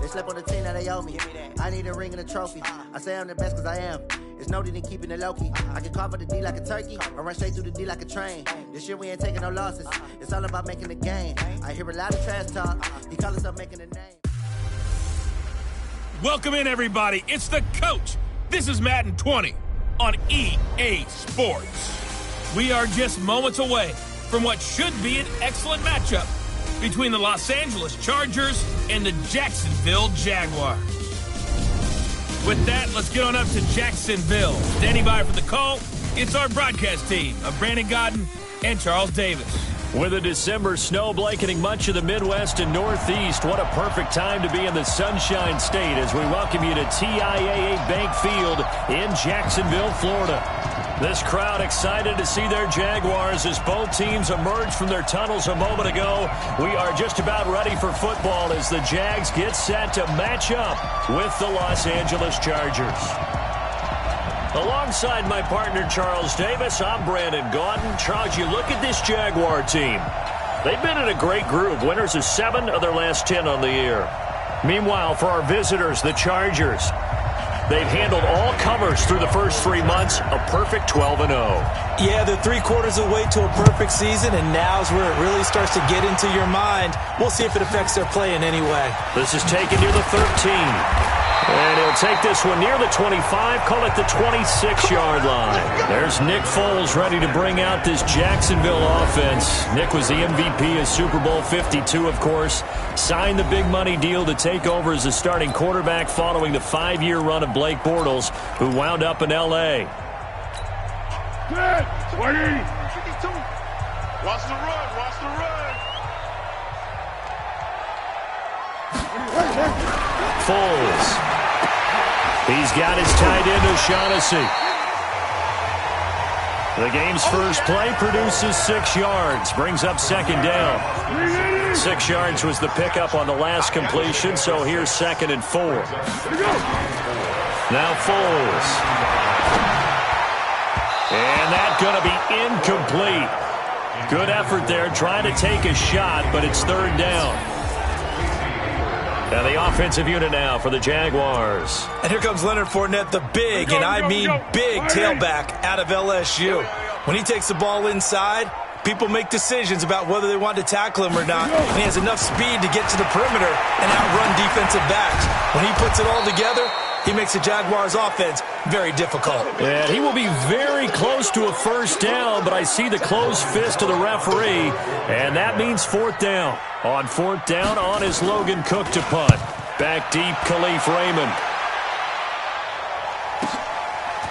They slept on the team, now they owe me. I need a ring and a trophy. I say I'm the best cause I am. It's no need in keeping it low-key. I can carve up the D like a turkey, or run straight through the D like a train. This year we ain't taking no losses. It's all about making the game. I hear a lot of trash talk. He call us up making a name. Welcome in, everybody. It's the coach. This is Madden 20 on EA Sports. We are just moments away from what should be an excellent matchup between the Los Angeles Chargers and the Jacksonville Jaguars. With that, let's get on up to Jacksonville. Standing by for the call, it's our broadcast team of Brandon Godden and Charles Davis. With a December snow blanketing much of the Midwest and Northeast, what a perfect time to be in the Sunshine State as we welcome you to TIAA Bank Field in Jacksonville, Florida. This crowd excited to see their Jaguars as both teams emerged from their tunnels a moment ago. We are just about ready for football as the Jags get set to match up with the Los Angeles Chargers. Alongside my partner, Charles Davis, I'm Brandon Godden. Charles, you look at this Jaguar team. They've been in a great group. Winners of 7 of their last 10 on the year. Meanwhile, for our visitors, the Chargers, they've handled all comers through the first 3 months, a perfect 12-0. Yeah, they're 3/4 of the way to a perfect season, and now's where it really starts to get into your mind. We'll see if it affects their play in any way. This is taken near the 13. And he'll take this one near the 25, call it the 26-yard line. There's Nick Foles ready to bring out this Jacksonville offense. Nick was the MVP of Super Bowl 52, of course. Signed the big money deal to take over as a starting quarterback following the 5-year run of Blake Bortles, who wound up in L.A. Good. 20. 52. Watch the run. Watch the run. Foles. He's got his tight end, O'Shaughnessy. The game's first play produces 6 yards, brings up second down. 6 yards was the pickup on the last completion, so here's 2nd and 4. Now Foles. And that's going to be incomplete. Good effort there, trying to take a shot, but it's 3rd down. Now the offensive unit now for the Jaguars. And here comes Leonard Fournette, the big, and I mean big, tailback out of LSU. When he takes the ball inside, people make decisions about whether they want to tackle him or not. And he has enough speed to get to the perimeter and outrun defensive backs. When he puts it all together, he makes the Jaguars' offense very difficult. And he will be very close to a first down, but I see the closed fist of the referee, and that means 4th down. On 4th down, on is Logan Cook to punt. Back deep, Khalif Raymond.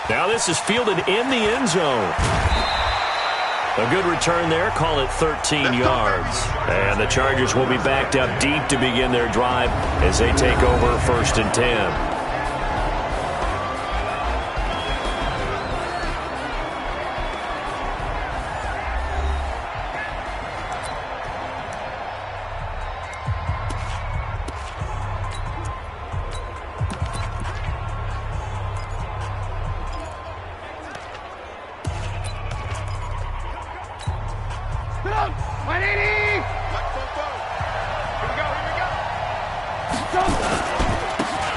Now this is fielded in the end zone. A good return there, call it 13 yards. And the Chargers will be backed up deep to begin their drive as they take over 1st and 10.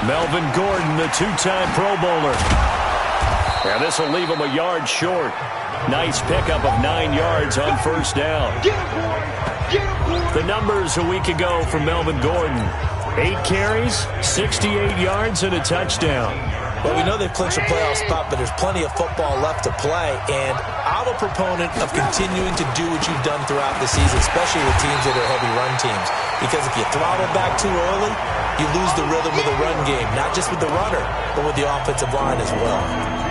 Melvin Gordon, the 2-time Pro Bowler. And this will leave him a yard short. Nice pickup of 9 yards on 1st down. The numbers a week ago from Melvin Gordon. 8 carries, 68 yards, and a touchdown. Well, we know they've clinched a playoff spot, but there's plenty of football left to play. And I'm a proponent of continuing to do what you've done throughout the season, especially with teams that are heavy run teams. Because if you throttle back too early, you lose the rhythm of the run game, not just with the runner, but with the offensive line as well.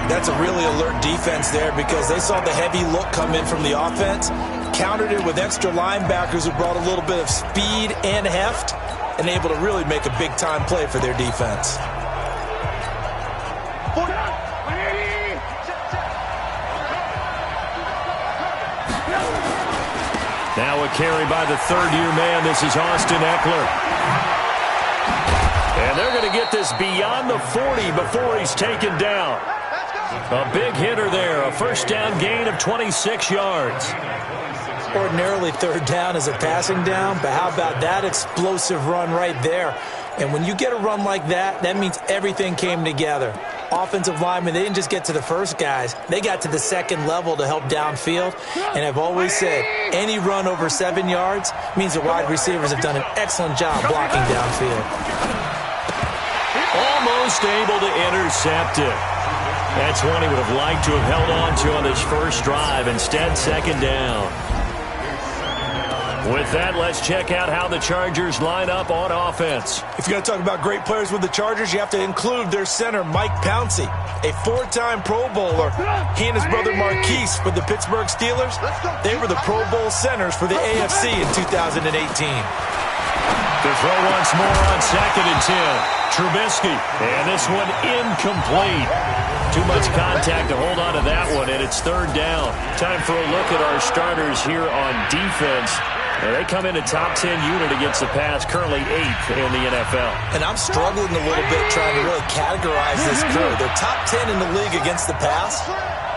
That's a really alert defense there because they saw the heavy look come in from the offense, countered it with extra linebackers who brought a little bit of speed and heft, and able to really make a big-time play for their defense. Now a carry by the 3rd-year man. This is Austin Eckler. And they're going to get this beyond the 40 before he's taken down. A big hitter there. A 1st down gain of 26 yards. Ordinarily 3rd down is a passing down, but how about that explosive run right there? And when you get a run like that, that means everything came together. Offensive linemen, they didn't just get to the first guys. They got to the second level to help downfield. And I've always said, any run over 7 yards means the wide receivers have done an excellent job blocking downfield. Almost able to intercept it. That's one he would have liked to have held on to on this first drive. Instead, second down. With that, let's check out how the Chargers line up on offense. If you're going to talk about great players with the Chargers, you have to include their center, Mike Pouncey, a 4-time Pro Bowler. He and his brother Marquise for the Pittsburgh Steelers, they were the Pro Bowl centers for the AFC in 2018. To throw once more on 2nd and 10. Trubisky, and this one incomplete. Too much contact to hold on to that one, and it's 3rd down. Time for a look at our starters here on defense. And they come in a top 10 unit against the pass, currently 8th in the NFL. And I'm struggling a little bit trying to really categorize this crew. They're top 10 in the league against the pass,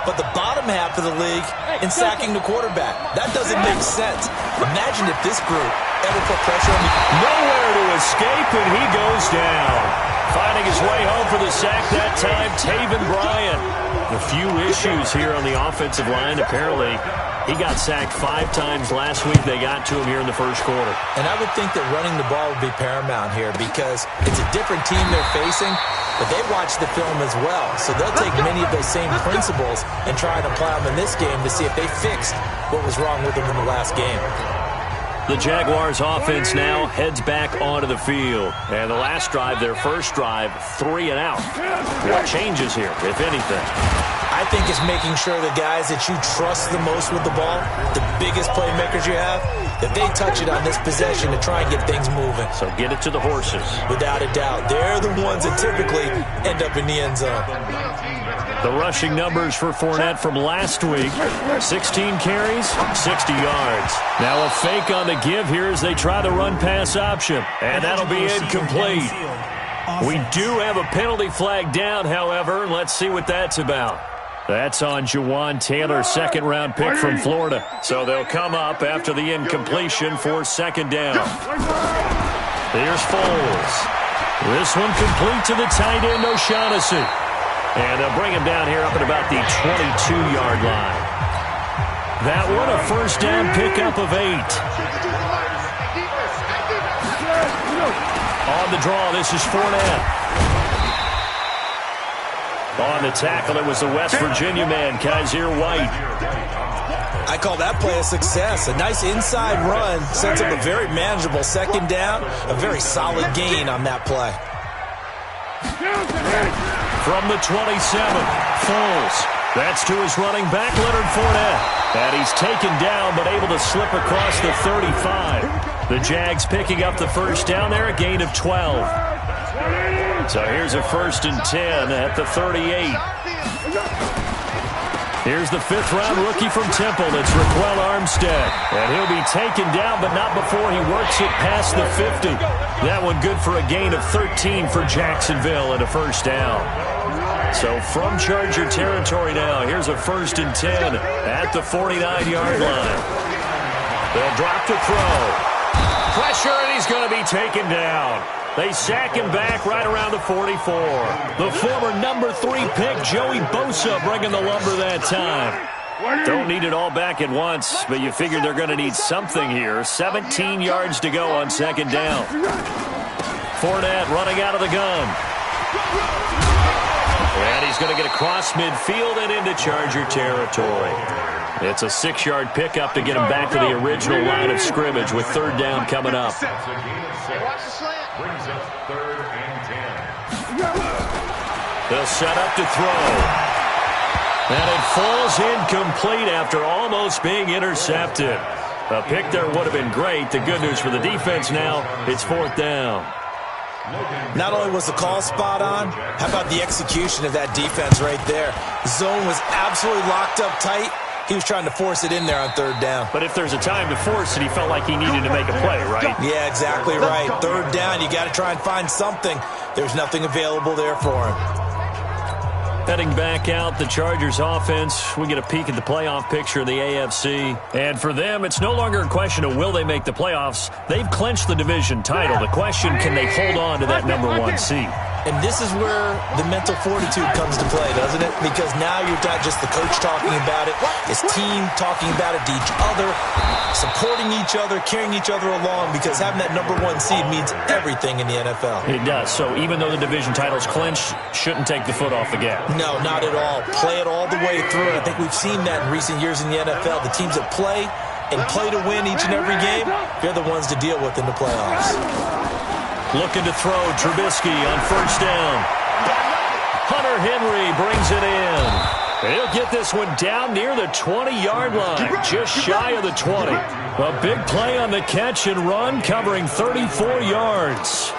but the bottom half of the league in sacking the quarterback. That doesn't make sense. Imagine if this group ever put pressure on the... Nowhere to escape, and he goes down. Finding his way home for the sack that time, Taven Bryan. A few issues here on the offensive line. Apparently, he got sacked 5 times last week. They got to him here in the first quarter. And I would think that running the ball would be paramount here because it's a different team they're facing, but they watch the film as well. So they'll take many of those same principles and try and apply them in this game to see if they fixed what was wrong with them in the last game. The Jaguars offense now heads back onto the field. And the last drive, their first drive, 3 and out. What changes here, if anything? I think it's making sure the guys that you trust the most with the ball, the biggest playmakers you have, that they touch it on this possession to try and get things moving. So get it to the horses. Without a doubt. They're the ones that typically end up in the end zone. The rushing numbers for Fournette from last week, 16 carries, 60 yards. Now a fake on the give here as they try the run-pass option. And that'll be incomplete. We do have a penalty flag down, however. Let's see what that's about. That's on Jawan Taylor, 2nd-round pick from Florida. So they'll come up after the incompletion for 2nd down. Here's Foles. This one complete to the tight end, O'Shaughnessy. And they'll bring him down here up at about the 22-yard line. That one a first down pickup of 8. On the draw, this is Fournette. On the tackle, it was the West Virginia man, Kaiser White. I call that play a success. A nice inside run sets up a very manageable 2nd down. A very solid gain on that play. From the 27, Foles. That's to his running back, Leonard Fournette. And he's taken down, but able to slip across the 35. The Jags picking up the first down there, a gain of 12. So here's a 1st and 10 at the 38. Here's the 5th-round rookie from Temple. It's Raquel Armstead. And he'll be taken down, but not before he works it past the 50. That one good for a gain of 13 for Jacksonville and a first down. So from Charger territory now, here's a 1st and 10 at the 49-yard line. They'll drop to throw. Pressure, and he's going to be taken down. They sack him back right around the 44. The former number 3 pick, Joey Bosa, bringing the lumber that time. Don't need it all back at once, but you figure they're going to need something here. 17 yards to go on 2nd down. Fournette running out of the gun. And he's going to get across midfield and into Charger territory. It's a 6-yard pickup to get him back to the original line of scrimmage with 3rd down coming up. They'll set up to throw. And it falls incomplete after almost being intercepted. A pick there would have been great. The good news for the defense now, it's 4th down. Not only was the call spot on, how about the execution of that defense right there? The zone was absolutely locked up tight. He was trying to force it in there on 3rd down. But if there's a time to force it, he felt like he needed to make a play, right? Yeah, exactly right. 3rd down, you got to try and find something. There's nothing available there for him. Heading back out, the Chargers offense. We get a peek at the playoff picture of the AFC. And for them, it's no longer a question of will they make the playoffs. They've clinched the division title. The question, can they hold on to that number 1 seed? And this is where the mental fortitude comes to play, doesn't it? Because now you're not just the coach talking about it. It's team talking about it to each other, supporting each other, carrying each other along, because having that number 1 seed means everything in the NFL. It does. So even though the division title's clinched, shouldn't take the foot off the gas. No, not at all. Play it all the way through. I think we've seen that in recent years in the NFL. The teams that play and play to win each and every game, they're the ones to deal with in the playoffs. Looking to throw, Trubisky on first down. Hunter Henry brings it in. He'll get this one down near the 20-yard line, just shy of the 20. A big play on the catch and run, covering 34 yards.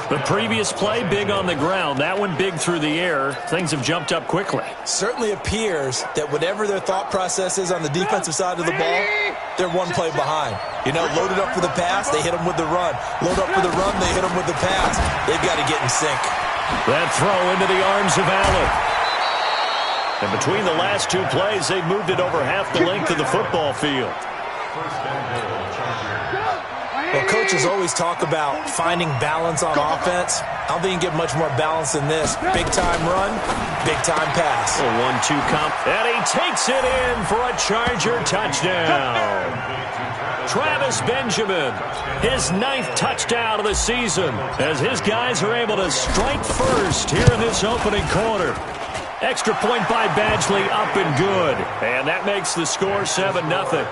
The previous play, big on the ground. That one big through the air. Things have jumped up quickly. Certainly appears that whatever their thought process is on the defensive side of the ball, they're one play behind. You know, loaded up for the pass, they hit them with the run. Load up for the run, they hit them with the pass. They've got to get in sync. That throw into the arms of Allen. And between the last 2 plays, they've moved it over half the length of the football field. Well, coaches always talk about finding balance on offense. I don't think you can get much more balance than this. Big-time run, big-time pass. A 1-2 comp. And he takes it in for a Charger touchdown. Travis Benjamin, his 9th touchdown of the season, as his guys are able to strike first here in this opening quarter. Extra point by Badgley, up and good. And that makes the score 7-0.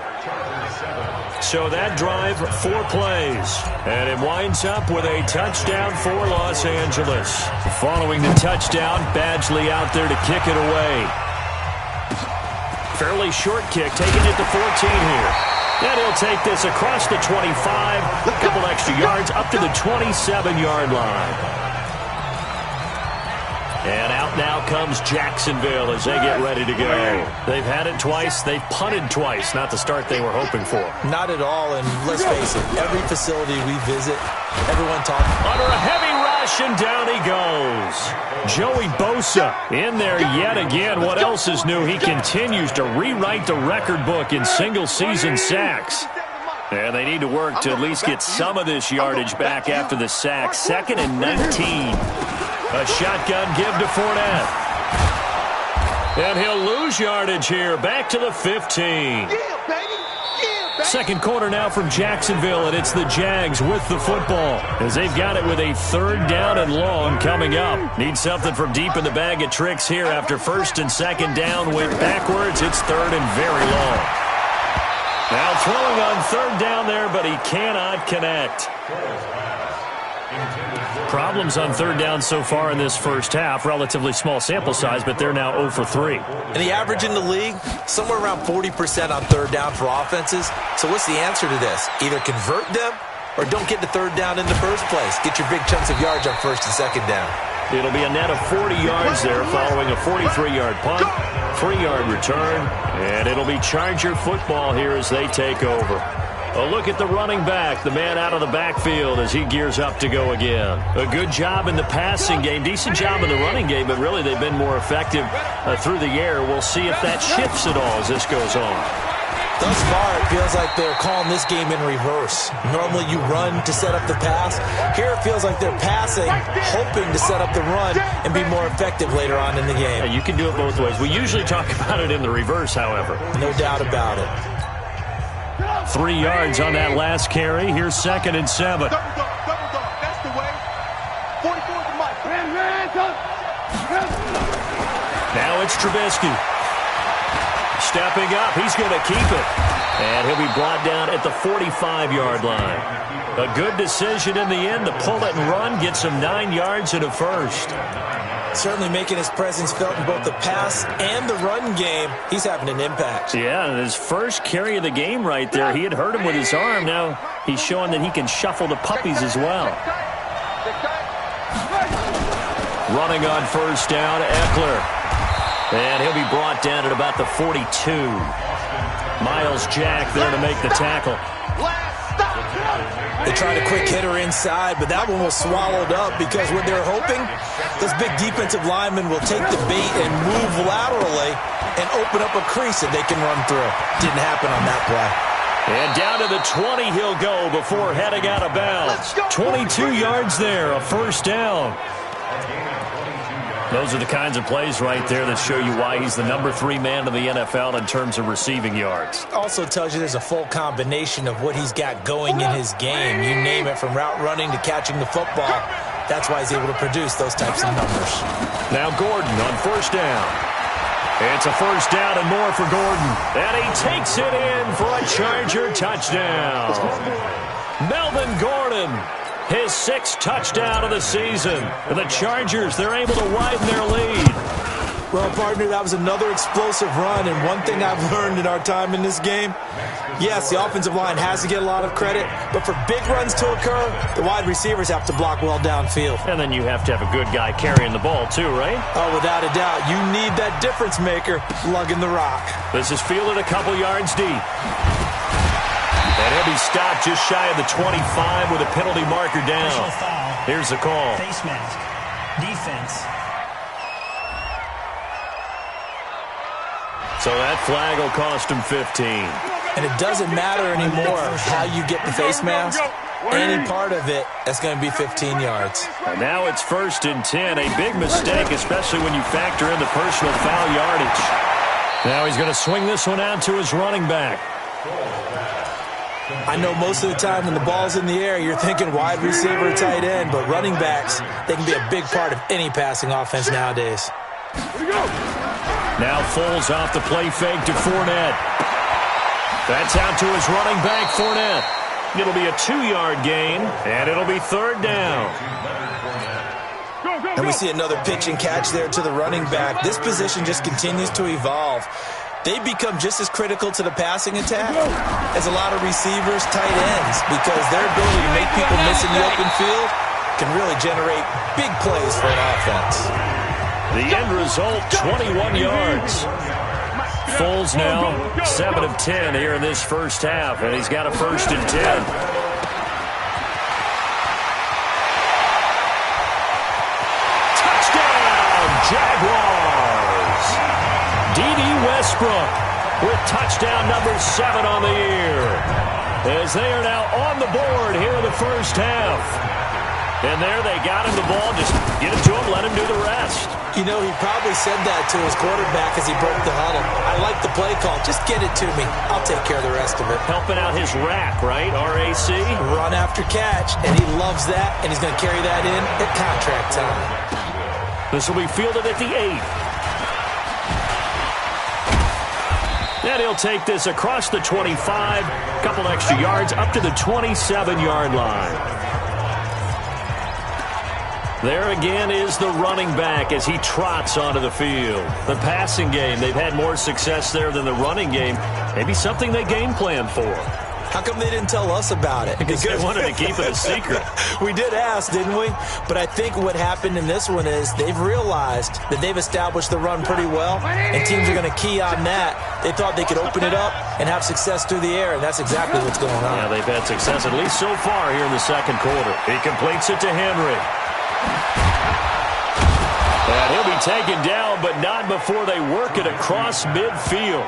So that drive, 4 plays. And it winds up with a touchdown for Los Angeles. Following the touchdown, Badgley out there to kick it away. Fairly short kick, taking it to 14 here. And he'll take this across the 25, a couple extra yards, up to the 27-yard line. And out now comes Jacksonville as they get ready to go. They've had it twice. They've punted twice. Not the start they were hoping for. Not at all. And let's face it, every facility we visit, everyone talks. Under a heavy rush, and down he goes. Joey Bosa in there yet again. What else is new? He continues to rewrite the record book in single-season sacks. And they need to work to at least get some of this yardage back after the sack. 2nd and 19. A shotgun give to Fournette. And he'll lose yardage here. Back to the 15. Second quarter now from Jacksonville, and it's the Jags with the football as they've got it with a 3rd down and long coming up. Need something from deep in the bag of tricks here after 1st and 2nd down went backwards. It's 3rd and very long. Now throwing on 3rd down there, but he cannot connect. Problems on 3rd down so far in this first half. Relatively small sample size, but they're now 0 for 3. And the average in the league, somewhere around 40% on 3rd down for offenses. So what's the answer to this? Either convert them or don't get to 3rd down in the first place. Get your big chunks of yards on 1st and 2nd down. It'll be a net of 40 yards there following a 43-yard punt, 3-yard return, and it'll be Charger football here as they take over. A look at the running back, the man out of the backfield as he gears up to go again. A good job in the passing game, decent job in the running game, but really they've been more effective through the air. We'll see if that shifts at all as this goes on. Thus far, it feels like they're calling this game in reverse. Normally you run to set up the pass. Here it feels like they're passing, hoping to set up the run and be more effective later on in the game. Yeah, you can do it both ways. We usually talk about it in the reverse, however. No doubt about it. 3 yards on that last carry. Here's 2nd and 7. That's the way. 44 to Mike. Now it's Trubisky. Stepping up. He's going to keep it. And he'll be brought down at the 45-yard line. A good decision in the end to pull it and run. Gets him 9 yards and a first. Certainly making his presence felt in both the pass and the run game. He's having an impact. Yeah, his first carry of the game right there. He had hurt him with his arm. Now he's showing that he can shuffle the puppies as well. Running on 1st down, Eckler. And he'll be brought down at about the 42. Miles Jack there to make the tackle. They tried a quick hitter inside, but that one was swallowed up because what they're hoping, this big defensive lineman will take the bait and move laterally and open up a crease that they can run through. Didn't happen on that play. And down to the 20 he'll go before heading out of bounds. 22 yards there, a first down. Those are the kinds of plays right there that show you why he's the number 3 man in the NFL in terms of receiving yards. Also tells you there's a full combination of what he's got going in his game. You name it, from route running to catching the football. That's why he's able to produce those types of numbers. Now Gordon on first down. It's a first down and more for Gordon. And he takes it in for a Charger touchdown. Melvin Gordon, his 6th touchdown of the season. And the Chargers, they're able to widen their lead. Well, partner, that was another explosive run. And one thing I've learned in our time in this game, yes, the offensive line has to get a lot of credit, but for big runs to occur, the wide receivers have to block well downfield. And then you have to have a good guy carrying the ball too, right? Oh, without a doubt. You need that difference maker lugging the rock. This is fielded a couple yards deep. And he'll be stopped just shy of the 25 with a penalty marker down. Here's the call. Face mask. Defense. So that flag will cost him 15. And it doesn't matter anymore how you get the face mask. Any part of it, that's going to be 15 yards. And now it's 1st and 10. A big mistake, especially when you factor in the personal foul yardage. Now he's going to swing this one out to his running back. I know most of the time when the ball's in the air, you're thinking wide receiver, tight end, but running backs, they can be a big part of any passing offense nowadays. Now Foles off the play fake to Fournette. That's out to his running back, Fournette. It'll be a 2-yard gain, and it'll be 3rd down. And we see another pitch and catch there to the running back. This position just continues to evolve. They become just as critical to the passing attack as a lot of receivers, tight ends, because their ability to make people miss in the open field can really generate big plays for an offense. The end result, 21 yards. Foles now 7 of 10 here in this first half, and he's got a 1st and 10. Touchdown, Jaguars! D.D. Westbrook with touchdown number 7 on the year, as they are now on the board here in the first half. And there they got him the ball. Just get it to him, let him do the rest. You know, he probably said that to his quarterback as he broke the huddle. I like the play call. Just get it to me. I'll take care of the rest of it. Helping out his rack, right? RAC? Run after catch, and he loves that, and he's going to carry that in at contract time. This will be fielded at the 8. And he'll take this across the 25, couple extra yards, up to the 27-yard line. There again is the running back as he trots onto the field. The passing game, they've had more success there than the running game. Maybe something they game plan for. How come they didn't tell us about it? Because they wanted to keep it a secret. We did ask, didn't we? But I think what happened in this one is they've realized that they've established the run pretty well, and teams are going to key on that. They thought they could open it up and have success through the air, and that's exactly what's going on. Yeah, they've had success, at least so far here in the second quarter. He completes it to Henry. And he'll be taken down, but not before they work it across midfield.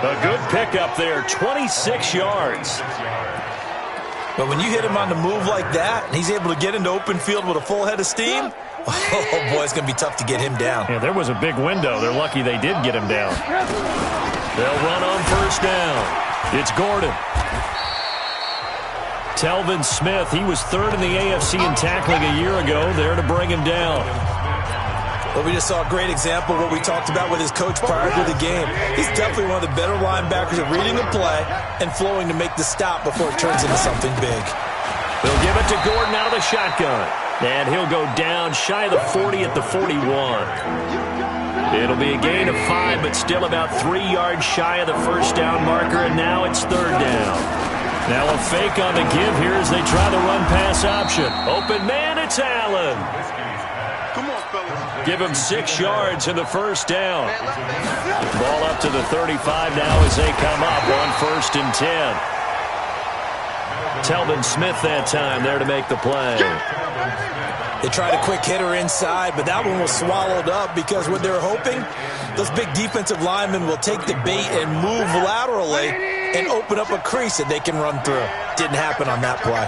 A good pickup there, 26 yards. But when you hit him on the move like that, and he's able to get into open field with a full head of steam, oh boy, it's going to be tough to get him down. Yeah, there was a big window. They're lucky they did get him down. They'll run on first down. It's Gordon. Telvin Smith, he was 3rd in the AFC in tackling a year ago, there to bring him down. Well, we just saw a great example of what we talked about with his coach prior to the game. He's definitely one of the better linebackers at reading the play and flowing to make the stop before it turns into something big. They'll give it to Gordon out of the shotgun. And he'll go down shy of the 40 at the 41. It'll be a gain of 5, but still about 3 yards shy of the first down marker, and now it's 3rd down. Now a fake on the give here as they try the run-pass option. Open man, it's Allen. Come on, fellas. Give him 6 yards in the first down. Ball up to the 35 now as they come up on 1st and 10. Telvin Smith that time there to make the play. They tried a quick hitter inside, but that one was swallowed up because what they're hoping, those big defensive linemen will take the bait and move laterally and open up a crease that they can run through. Didn't happen on that play.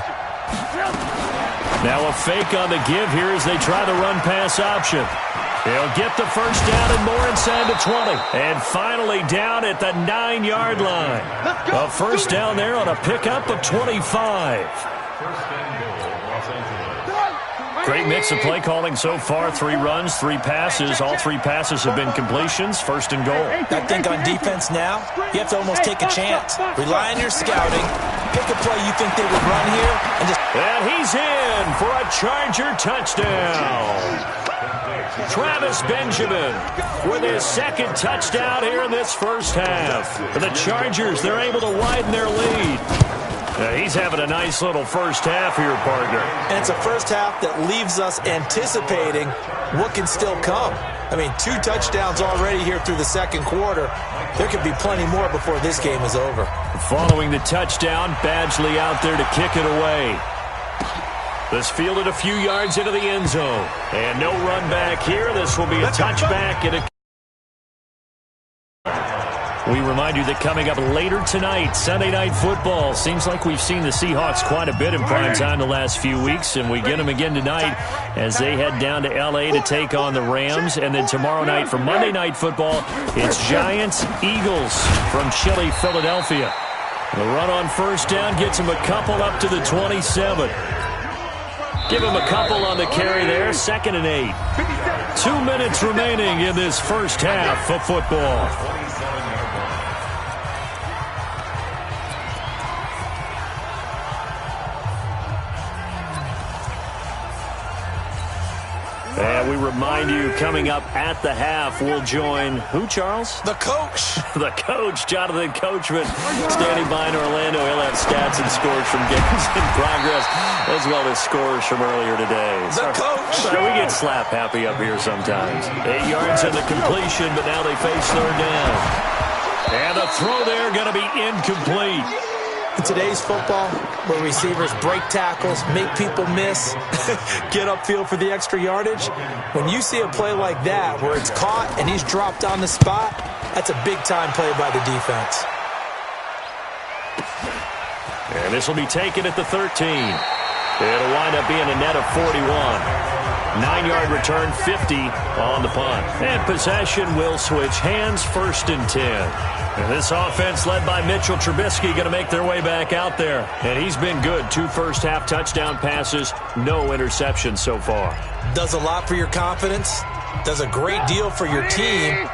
Now a fake on the give here as they try the run-pass option. He'll get the first down and more inside the 20. And finally down at the 9-yard line. A first down there on a pickup of 25. Great mix of play calling so far. 3 runs, 3 passes. All 3 passes have been completions. First and goal. I think on defense now, you have to almost take a chance. Rely on your scouting. Pick a play you think they would run here. And he's in for a Charger touchdown. Travis Benjamin with his second touchdown here in this first half. For the Chargers, they're able to widen their lead. He's having a nice little first half here, partner. And it's a first half that leaves us anticipating what can still come. I mean, 2 touchdowns already here through the second quarter. There could be plenty more before this game is over. Following the touchdown, Badgley out there to kick it away. This fielded a few yards into the end zone. And no run back here. This will be a touchback and a... We remind you that coming up later tonight, Sunday Night Football. Seems like we've seen the Seahawks quite a bit in prime time the last few weeks, and we get them again tonight as they head down to L.A. to take on the Rams. And then tomorrow night for Monday Night Football, it's Giants-Eagles from chilly Philadelphia. The run on first down gets them a couple up to the 27. Give him a couple on the carry there, 2nd and 8. 2 minutes remaining in this first half of football. And we remind you, coming up at the half, we'll join who, Charles? The coach. The coach, Jonathan Coachman, standing by in Orlando. He'll have stats and scores from games in progress, as well as scores from earlier today. The coach. So we get slap happy up here sometimes. 8 yards in the completion, but now they face 3rd down. And the throw there going to be incomplete. In today's football, where receivers break tackles, make people miss, get upfield for the extra yardage, when you see a play like that where it's caught and he's dropped on the spot, that's a big-time play by the defense. And this will be taken at the 13. It'll wind up being a net of 41. 9-yard return, 50 on the punt. And possession will switch hands, 1st and 10. And this offense led by Mitchell Trubisky going to make their way back out there. And he's been good. 2 first-half touchdown passes, no interceptions so far. Does a lot for your confidence, does a great deal for your team,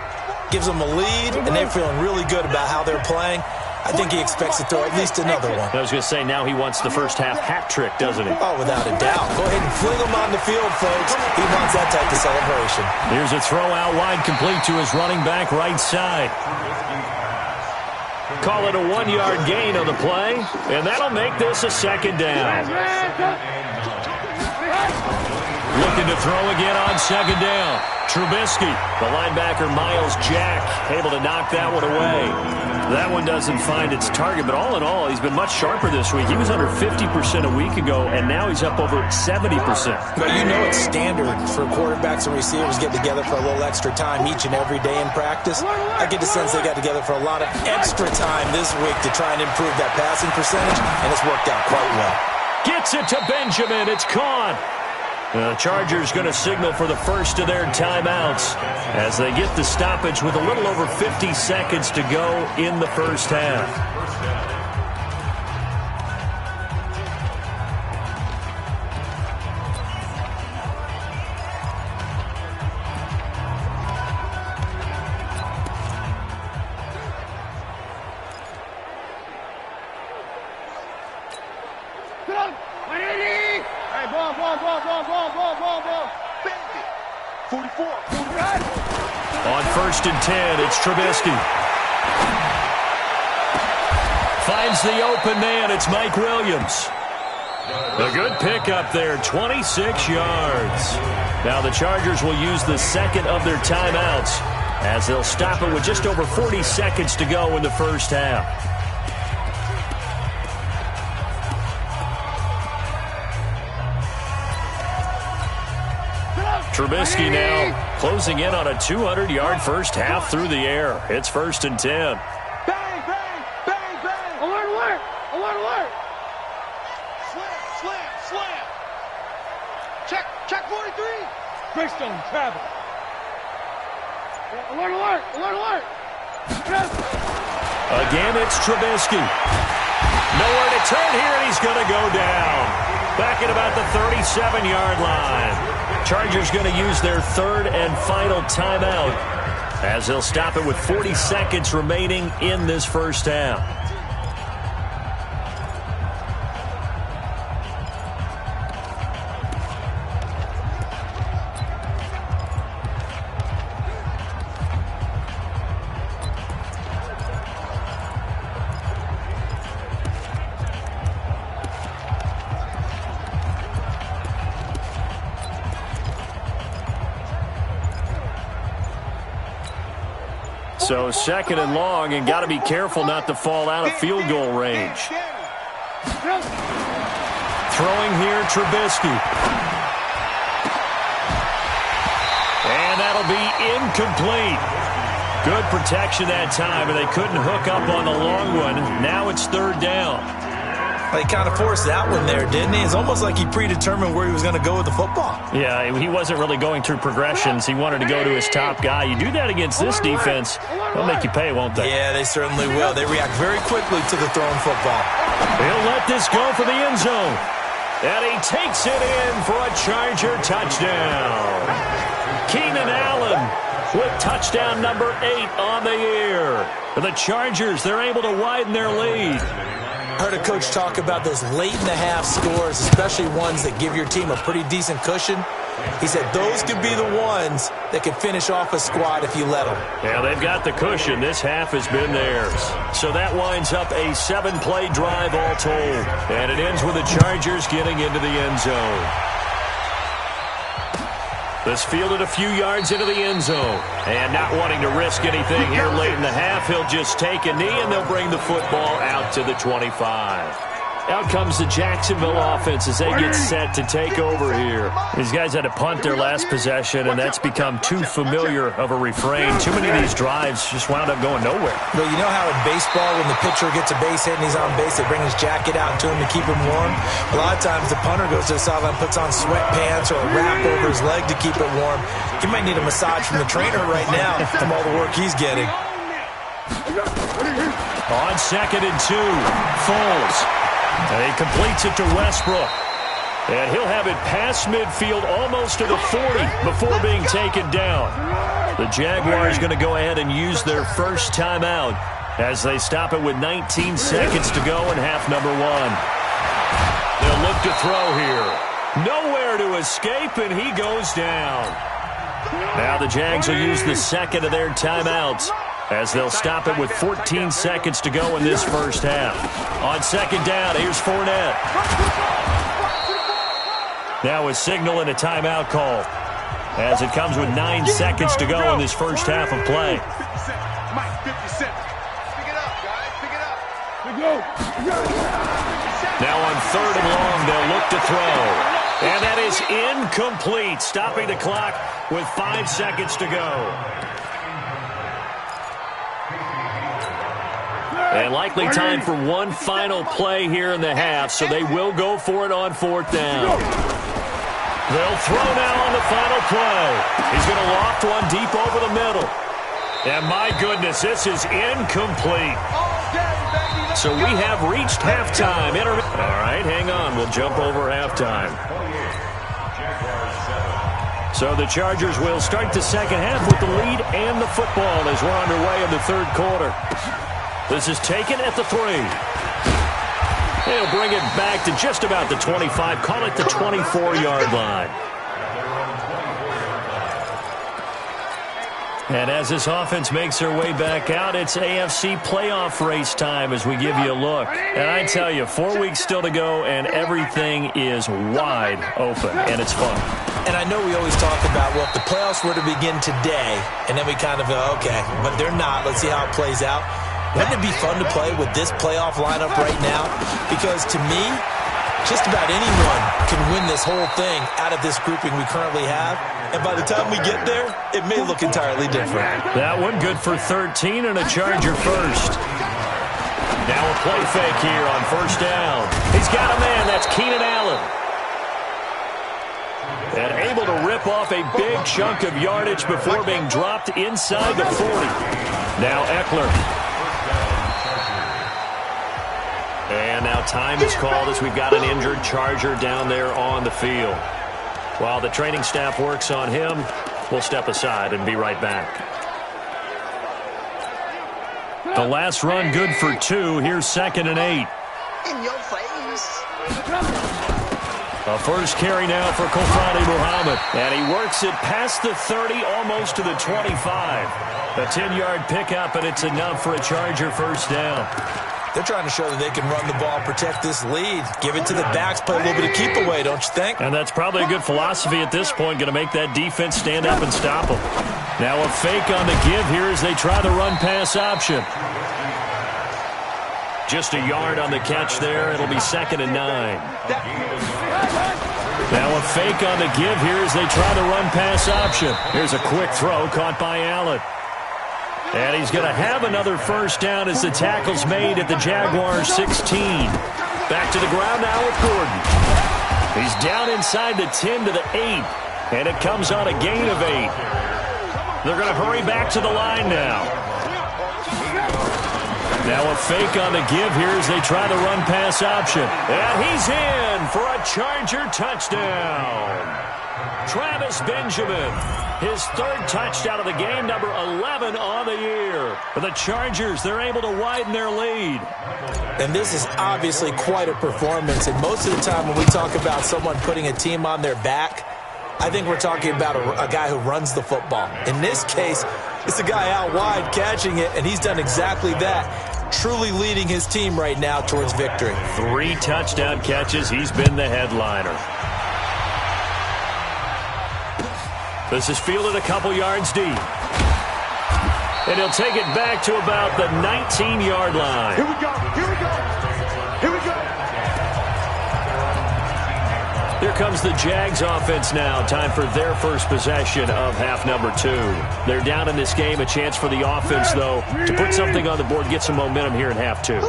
gives them a lead, and they're feeling really good about how they're playing. I think he expects to throw at least another one. I was going to say, now he wants the first-half hat trick, doesn't he? Oh, without a doubt. Go ahead and fling him on the field, folks. He wants that type of celebration. Here's a throw out wide, complete to his running back right side. Call it a 1-yard gain on the play, and that'll make this a 2nd down. Looking to throw again on 2nd down. Trubisky, the linebacker Miles Jack, able to knock that one away. That one doesn't find its target, but all in all, he's been much sharper this week. He was under 50% a week ago, and now he's up over 70%. But you know it's standard for quarterbacks and receivers get together for a little extra time each and every day in practice. I get the sense they got together for a lot of extra time this week to try and improve that passing percentage, and it's worked out quite well. Gets it to Benjamin. It's caught. The Chargers going to signal for the first of their timeouts as they get the stoppage with a little over 50 seconds to go in the first half. On 1st and 10, it's Trubisky. Finds the open man. It's Mike Williams. A good pickup there, 26 yards. Now the Chargers will use the 2nd of their timeouts as they'll stop it with just over 40 seconds to go in the first half. Trubisky now closing in on a 200-yard first half through the air. It's 1st and 10. Bang, bang, bang, bang. Alert, alert, alert, alert. Slam, slam, slam. Check 43. Greystone, travel. Alert, alert, alert, alert. Again, it's Trubisky. Nowhere to turn here, and he's going to go down. Back at about the 37-yard line. Chargers going to use their 3rd and final timeout as they'll stop it with 40 seconds remaining in this first half. So 2nd and long, and got to be careful not to fall out of field goal range. Throwing here, Trubisky. And that'll be incomplete. Good protection that time, and they couldn't hook up on the long one. Now it's 3rd down. He kind of forced that one there, didn't he? It's almost like he predetermined where he was going to go with the football. Yeah, he wasn't really going through progressions. He wanted to go to his top guy. You do that against this defense, they'll make you pay, won't they? Yeah, they certainly will. They react very quickly to the thrown football. He'll let this go for the end zone. And he takes it in for a Charger touchdown. Keenan Allen with touchdown number 8 on the year. For the Chargers, they're able to widen their lead. I heard a coach talk about those late-in-the-half scores, especially ones that give your team a pretty decent cushion. He said those could be the ones that could finish off a squad if you let them. Yeah, they've got the cushion. This half has been theirs. So that winds up a 7-play drive all told. And it ends with the Chargers getting into the end zone. This fielded a few yards into the end zone. And not wanting to risk anything here late in the half, he'll just take a knee and they'll bring the football out to the 25. Out comes the Jacksonville offense as they get set to take over here. These guys had to punt their last possession, and that's become too familiar of a refrain. Too many of these drives just wound up going nowhere. Well, you know how in baseball, when the pitcher gets a base hit and he's on base, they bring his jacket out to him to keep him warm? A lot of times the punter goes to the sideline, puts on sweatpants or a wrap over his leg to keep it warm. He might need a massage from the trainer right now from all the work he's getting. On 2nd and 2, Foles. And he completes it to Westbrook. And he'll have it past midfield almost to the 40 before being taken down. The Jaguars going to go ahead and use their first timeout as they stop it with 19 seconds to go in half number 1. They'll look to throw here. Nowhere to escape, and he goes down. Now the Jags will use the second of their timeouts as they'll stop it with 14 seconds to go in this first half. On 2nd down, here's Fournette. Now a signal and a timeout call as it comes with 9 seconds to go in this first half of play. Now on 3rd and long, they'll look to throw. And that is incomplete, stopping the clock with 5 seconds to go. And likely time for one final play here in the half, so they will go for it on 4th down. They'll throw now on the final play. He's going to loft one deep over the middle. And my goodness, this is incomplete. So we have reached halftime. All right, hang on. We'll jump over halftime. So the Chargers will start the second half with the lead and the football as we're underway in the 3rd quarter. This is taken at the 3. They'll bring it back to just about the 25. Call it the 24-yard line. And as this offense makes their way back out, it's AFC playoff race time as we give you a look. And I tell you, 4 weeks still to go, and everything is wide open, and it's fun. And I know we always talk about, well, if the playoffs were to begin today, and then we kind of go, okay, but they're not. Let's see how it plays out. Wouldn't it be fun to play with this playoff lineup right now? Because to me, Just about anyone can win this whole thing out of this grouping we currently have. And by the time we get there, it may look entirely different. That one good for 13 and a Charger first. Now a play fake here on first down. He's got a man. That's Keenan Allen. And able to rip off a big chunk of yardage before being dropped inside the 40. Now Eckler. And now time is called as we've got an injured Charger down there on the field. While the training staff works on him, we'll step aside and be right back. The last run good for 2. Here's 2nd and 8. In your face. A first carry now for Kofani Muhammad. And he works it past the 30, almost to the 25. A 10-yard pickup, and it's enough for a Charger first down. They're trying to show that they can run the ball, protect this lead. Give it to the backs, play a little bit of keep away, don't you think? And that's probably a good philosophy at this point. Going to make that defense stand up and stop them. Now a fake on the give here as they try the run-pass option. Just a yard on the catch there. It'll be 2nd and 9. Now a fake on the give here as they try the run-pass option. Here's a quick throw caught by Allen. And he's going to have another first down as the tackle's made at the Jaguars 16. Back to the ground now with Gordon. He's down inside the 10 to the 8. And it comes on a gain of 8. They're going to hurry back to the line now. Now a fake on the give here as they try the run-pass option. And he's in for a Charger touchdown. Travis Benjamin, his 3rd touchdown of the game, number 11 on the year. For the Chargers, they're able to widen their lead. And this is obviously quite a performance. And most of the time when we talk about someone putting a team on their back, I think we're talking about a guy who runs the football. In this case, it's a guy out wide catching it, and he's done exactly that, truly leading his team right now towards victory. 3 touchdown catches. He's been the headliner. This is fielded a couple yards deep. And he'll take it back to about the 19-yard line. Here we go. Here we go. Here we go. Here comes the Jags offense now. Time for their first possession of half number 2. They're down in this game. A chance for the offense, though, to put something on the board, get some momentum here in half 2.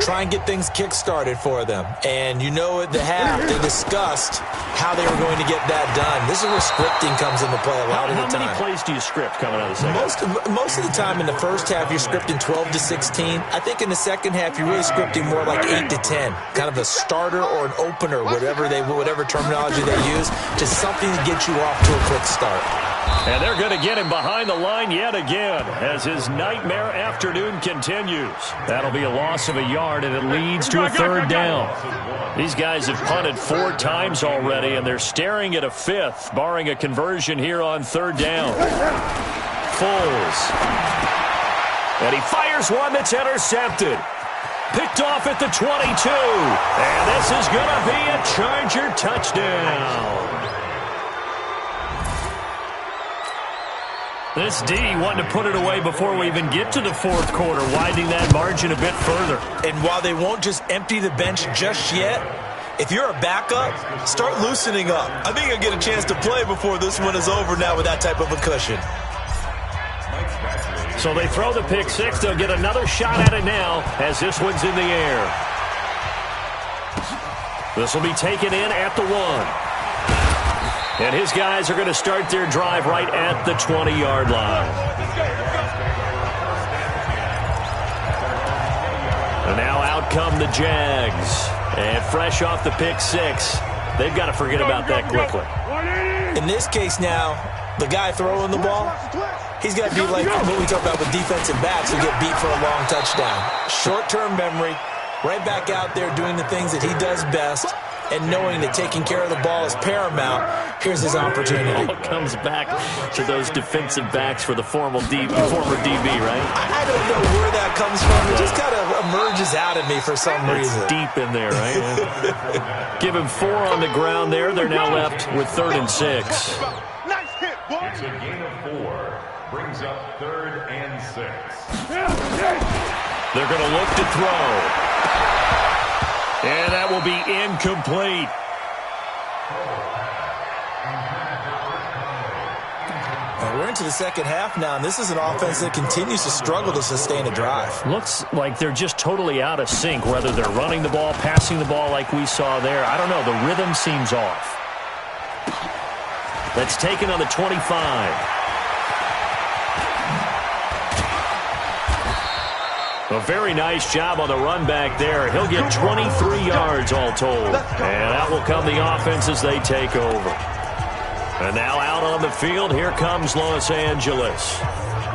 Try and get things kick-started for them. And you know at the half, they discussed how they were going to get that done. This is where scripting comes into play a lot of the time. How many plays do you script coming out of the second? Most of the time in the first half, you're scripting 12 to 16. I think in the second half, you're really scripting more like 8 to 10. Kind of a starter or an opener, whatever terminology they use, just something to get you off to a quick start. And they're going to get him behind the line yet again as his nightmare afternoon continues. That'll be a loss of a yard, and it leads to a 3rd down. These guys have punted 4 times already, and they're staring at a 5th, barring a conversion here on 3rd down. Foles. And he fires one that's intercepted. Picked off at the 22. And this is going to be a Charger touchdown. This D wanting to put it away before we even get to the 4th quarter, widening that margin a bit further. And while they won't just empty the bench just yet, if you're a backup, start loosening up. I think you'll get a chance to play before this one is over now with that type of a cushion. So they throw the pick 6. They'll get another shot at it now as this one's in the air. This will be taken in at the 1. And his guys are going to start their drive right at the 20-yard line. And now out come the Jags. And fresh off the pick 6, they've got to forget about that quickly. In this case now, the guy throwing the ball, he's got to be like what we talk about with defensive backs who get beat for a long touchdown. Short-term memory, right back out there doing the things that he does best, and knowing that taking care of the ball is paramount. Here's his opportunity. It all comes back to those defensive backs for the former DB, right? I don't know where that comes from. It just kind of emerges out of me for some reason. It's deep in there, right? Give him 4 on the ground there. They're now left with 3rd and 6. Nice hit, boy. It's a gain of 4. Brings up 3rd and 6. They're going to look to throw. And that will be incomplete. We're into the second half now, and this is an offense that continues to struggle to sustain a drive. Looks like they're just totally out of sync, whether they're running the ball, passing the ball like we saw there. I don't know. The rhythm seems off. That's taken on the 25. A very nice job on the run back there. He'll get 23 yards all told. And out will come the offense as they take over. And now out on the field, here comes Los Angeles.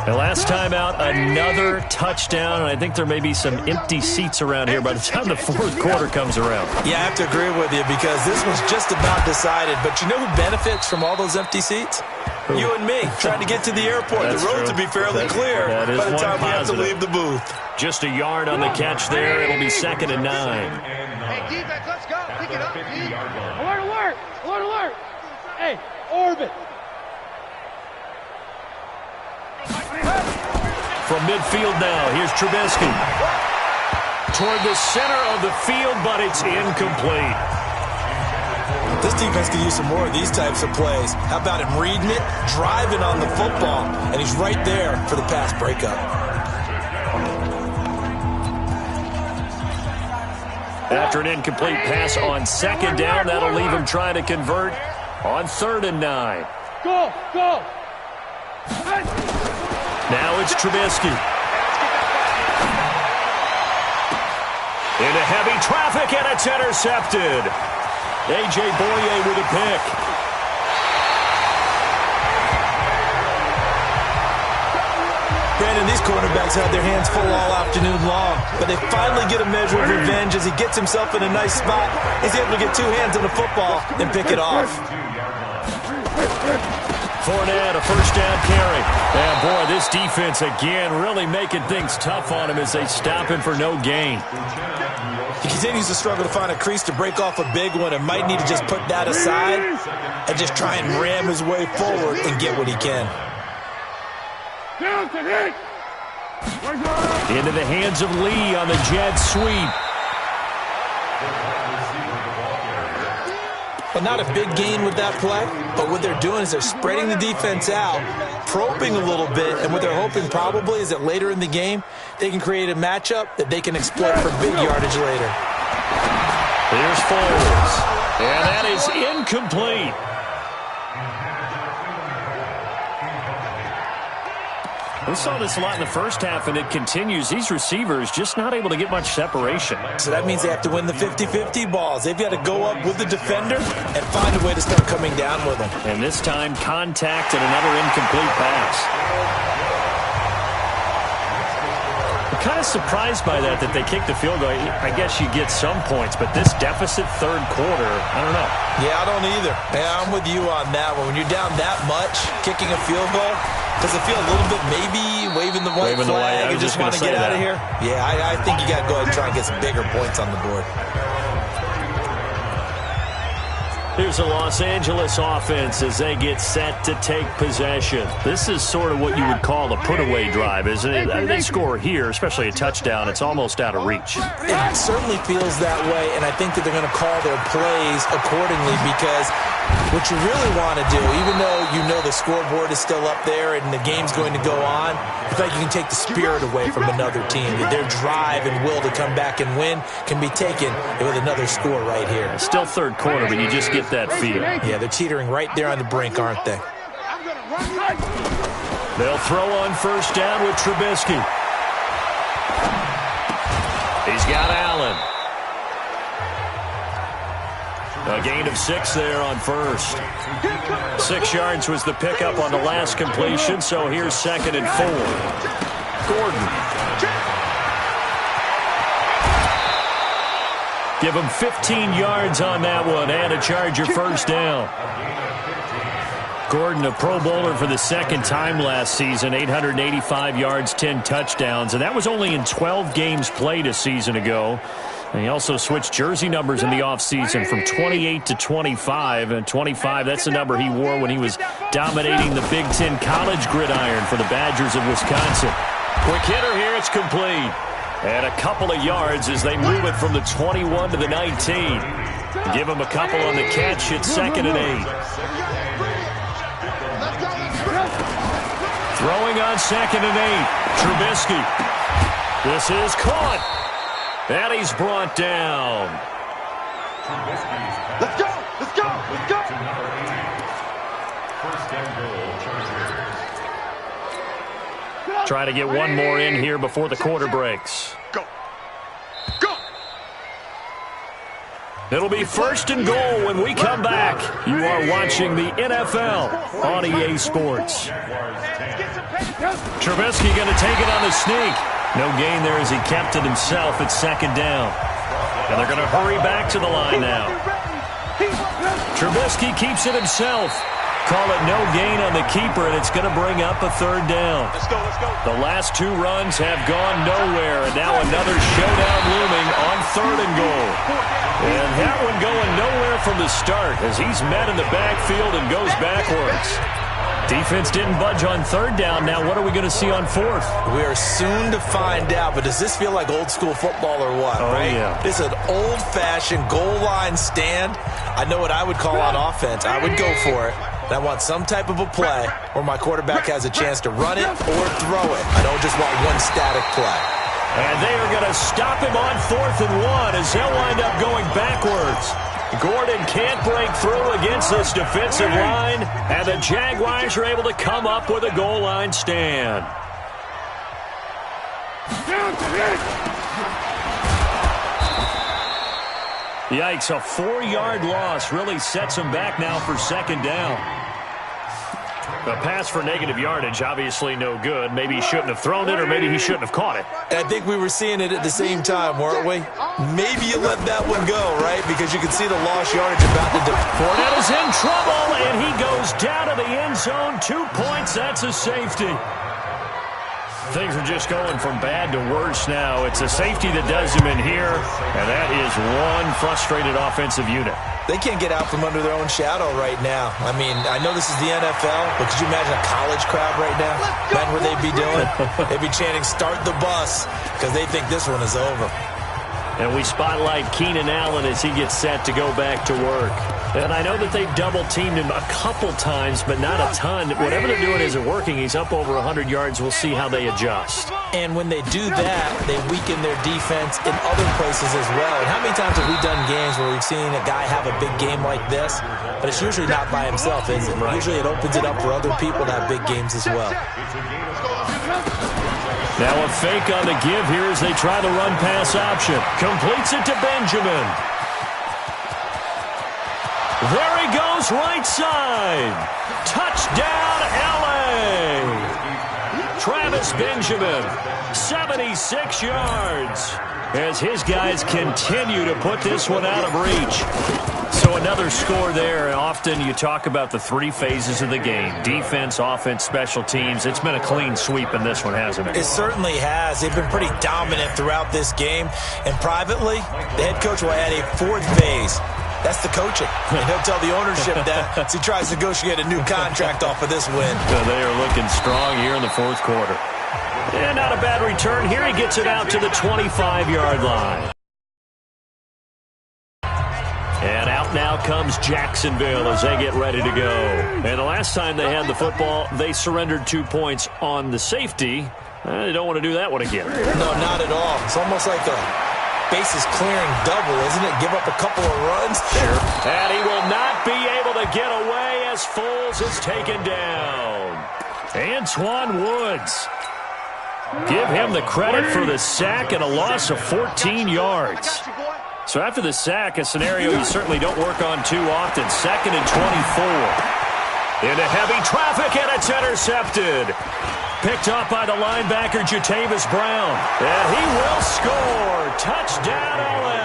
And last time out, another touchdown, and I think there may be some empty seats around here by the time the fourth quarter comes around. Yeah, I have to agree with you because this one's just about decided. But you know who benefits from all those empty seats? Who? You and me, trying to get to the airport. The roads will be fairly clear by the time we have to leave the booth. Just a yard on the catch there. It'll be 2nd and 9. Hey, defense, let's go. Pick it up, D. Alert, alert. Alert, alert. Hey, orbit. From midfield now, here's Trubisky. Toward the center of the field, but it's incomplete. This defense could use some more of these types of plays. How about him reading it, driving on the football, and he's right there for the pass breakup. After an incomplete pass on 2nd down, that'll leave him trying to convert on 3rd and 9. Go, go. Now it's Trubisky. Into heavy traffic, and it's intercepted. A.J. Boye with a pick. Brandon, these quarterbacks had their hands full all afternoon long, but they finally get a measure of revenge as he gets himself in a nice spot. He's able to get 2 hands on the football and pick it off. Fournette, a first down carry. And boy, this defense again really making things tough on him as they stop him for no gain. He continues to struggle to find a crease to break off a big one and might need to just put that aside and just try and ram his way forward and get what he can. Into the hands of Lee on the jet sweep. But not a big gain with that play. But what they're doing is they're spreading the defense out, probing a little bit, and what they're hoping probably is that later in the game, they can create a matchup that they can exploit for big yardage later. Here's Foles. And that is incomplete. We saw this a lot in the first half, and it continues. These receivers just not able to get much separation. So that means they have to win the 50-50 balls. They've got to go up with the defender and find a way to start coming down with them. And this time, contact and another incomplete pass. I'm kind of surprised by that they kicked the field goal. I guess you get some points, but this deficit third quarter, I don't know. Yeah, I don't either. Yeah, I'm with you on that one. When you're down that much, kicking a field goal, does it feel a little bit maybe waving the white flag and just want to get out of here? Yeah, I think you got to go ahead and try and get some bigger points on the board. Here's the Los Angeles offense as they get set to take possession. This is sort of what you would call a put-away drive, isn't it? They score here, especially a touchdown. It's almost out of reach. It certainly feels that way, and I think that they're going to call their plays accordingly because what you really want to do, even though you know the scoreboard is still up there and the game's going to go on, it's like you can take the spirit away from another team. That their drive and will to come back and win can be taken with another score right here. Still third quarter, but you just get that feel. Yeah, they're teetering right there on the brink, aren't they? They'll throw on first down with Trubisky. He's got Allen. A gain of 6 there on first. 6 yards was the pickup on the last completion, so here's 2nd and 4. Gordon. Give him 15 yards on that one and a Charger first down. Gordon, a Pro Bowler for the 2nd time last season, 885 yards, 10 touchdowns, and that was only in 12 games played a season ago. And he also switched jersey numbers in the offseason from 28 to 25. And 25, that's the number he wore when he was dominating the Big Ten college gridiron for the Badgers of Wisconsin. Quick hitter here, it's complete. And a couple of yards as they move it from the 21 to the 19. Give him a couple on the catch. It's 2nd and 8. Throwing on 2nd and 8. Trubisky. This is caught. And he's brought down. Let's go! Let's go! Let's go! First and goal, Chargers. Try to get one more in here before the quarter breaks. Go! Go! It'll be 1st and goal when we come back. You are watching the NFL on EA Sports. Trubisky going to take it on the sneak. No gain there as he kept it himself. It's 2nd down. And they're going to hurry back to the line now. Trubisky keeps it himself. Call it no gain on the keeper, and it's going to bring up a 3rd down. Let's go, let's go. The last 2 runs have gone nowhere, and now another showdown looming on 3rd and goal. And that one going nowhere from the start as he's met in the backfield and goes backwards. Defense didn't budge on 3rd down. Now what are we going to see on 4th? We are soon to find out, but does this feel like old school football or what, right? Yeah. This is an old-fashioned goal line stand. I know what I would call on offense. I would go for it. And I want some type of a play where my quarterback has a chance to run it or throw it. I don't just want one static play. And they are going to stop him on 4th and 1 as they'll wind up going backwards. Gordon can't break through against this defensive line, and the Jaguars are able to come up with a goal line stand. Yikes, a 4-yard loss really sets him back now for 2nd down. The pass for negative yardage, obviously no good. Maybe he shouldn't have thrown it, or maybe he shouldn't have caught it. I think we were seeing it at the same time, weren't we? Maybe you let that one go, right? Because you can see the lost yardage about to Fournette is in trouble, and he goes down to the end zone. 2 points, that's a safety. Things are just going from bad to worse now. It's a safety that does him in here, and that is one frustrated offensive unit. They can't get out from under their own shadow right now. I mean, I know this is the NFL, but could you imagine a college crowd right now? Imagine what they'd be doing. They'd be chanting, "Start the bus," because they think this one is over. And we spotlight Keenan Allen as he gets set to go back to work. And I know that they've double-teamed him a couple times, but not a ton. Whatever they're doing isn't working. He's up over 100 yards. We'll see how they adjust. And when they do that, they weaken their defense in other places as well. And how many times have we done games where we've seen a guy have a big game like this? But it's usually not by himself, is it? Right. Usually it opens it up for other people to have big games as well. Now a fake on the give here as they try the run-pass option. Completes it to Benjamin. There he goes, right side. Touchdown, L.A. Travis Benjamin, 76 yards. As his guys continue to put this one out of reach. So another score there, and often you talk about the 3 phases of the game. Defense, offense, special teams. It's been a clean sweep in this one, hasn't it? It certainly has. They've been pretty dominant throughout this game. And privately, the head coach will add a 4th phase. That's the coaching. And he'll tell the ownership that as he tries to negotiate a new contract off of this win. So they are looking strong here in the 4th quarter. And not a bad return. Here he gets it out to the 25-yard line. And out now comes Jacksonville as they get ready to go. And the last time they had the football, they surrendered 2 points on the safety. They don't want to do that one again. No, not at all. It's almost like a bases clearing double, isn't it? Give up a couple of runs. Sure. And he will not be able to get away as Foles is taken down. Antoine Woods. Give him the credit for the sack and a loss of 14 yards. So after the sack, a scenario you certainly don't work on too often. 2nd and 24. Into heavy traffic, and it's intercepted. Picked off by the linebacker, Jatavis Brown. And he will score. Touchdown, L.A.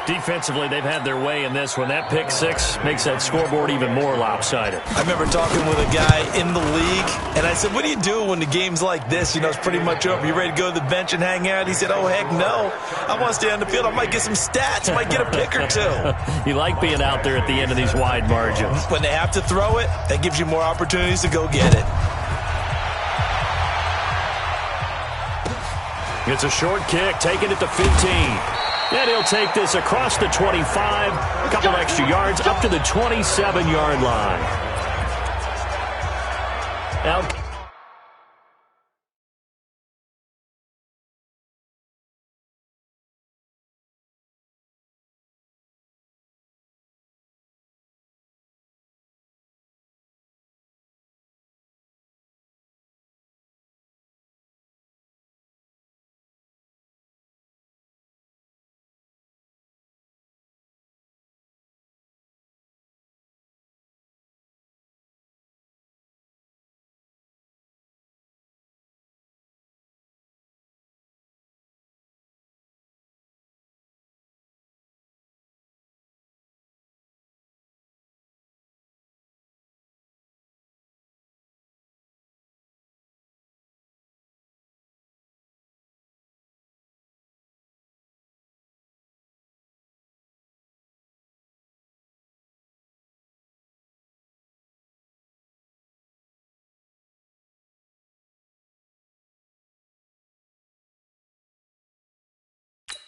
Defensively, they've had their way in this one. That pick 6 makes that scoreboard even more lopsided. I remember talking with a guy in the league, and I said, what do you do when the game's like this? You know, it's pretty much over. You ready to go to the bench and hang out? He said, oh, heck no. I want to stay on the field. I might get some stats. I might get a pick or 2. You like being out there at the end of these wide margins. When they have to throw it, that gives you more opportunities to go get it. It's a short kick, taking it to 15. And he'll take this across the 25, a couple extra yards, up to the 27-yard line. Now,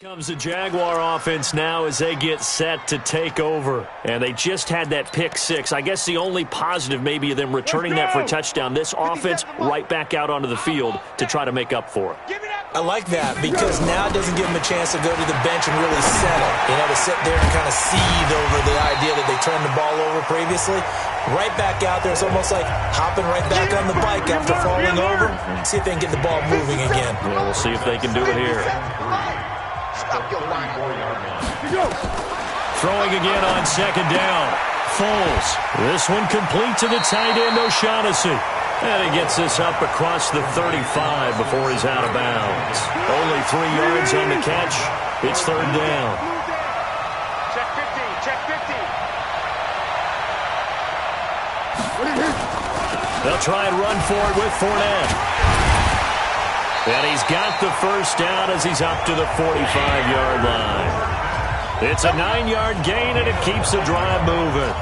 comes the Jaguar offense now as they get set to take over. And they just had that pick six. I guess the only positive maybe of them returning that for a touchdown. This offense right back out onto the field to try to make up for it. I like that because now it doesn't give them a chance to go to the bench and really settle. You know, to sit there and kind of seethe over the idea that they turned the ball over previously. Right back out there. It's almost like hopping right back on the bike after falling over. See if they can get the ball moving again. Yeah, we'll see if they can do it here. Throwing again on second down. Foles. This one complete to the tight end, O'Shaughnessy. And he gets this up across the 35 before he's out of bounds. Only 3 yards on the catch. It's third down. Check 50, check 50. They'll try and run for it with Fournette. And he's got the first down as he's up to the 45-yard line. It's a 9-yard gain, and it keeps the drive moving.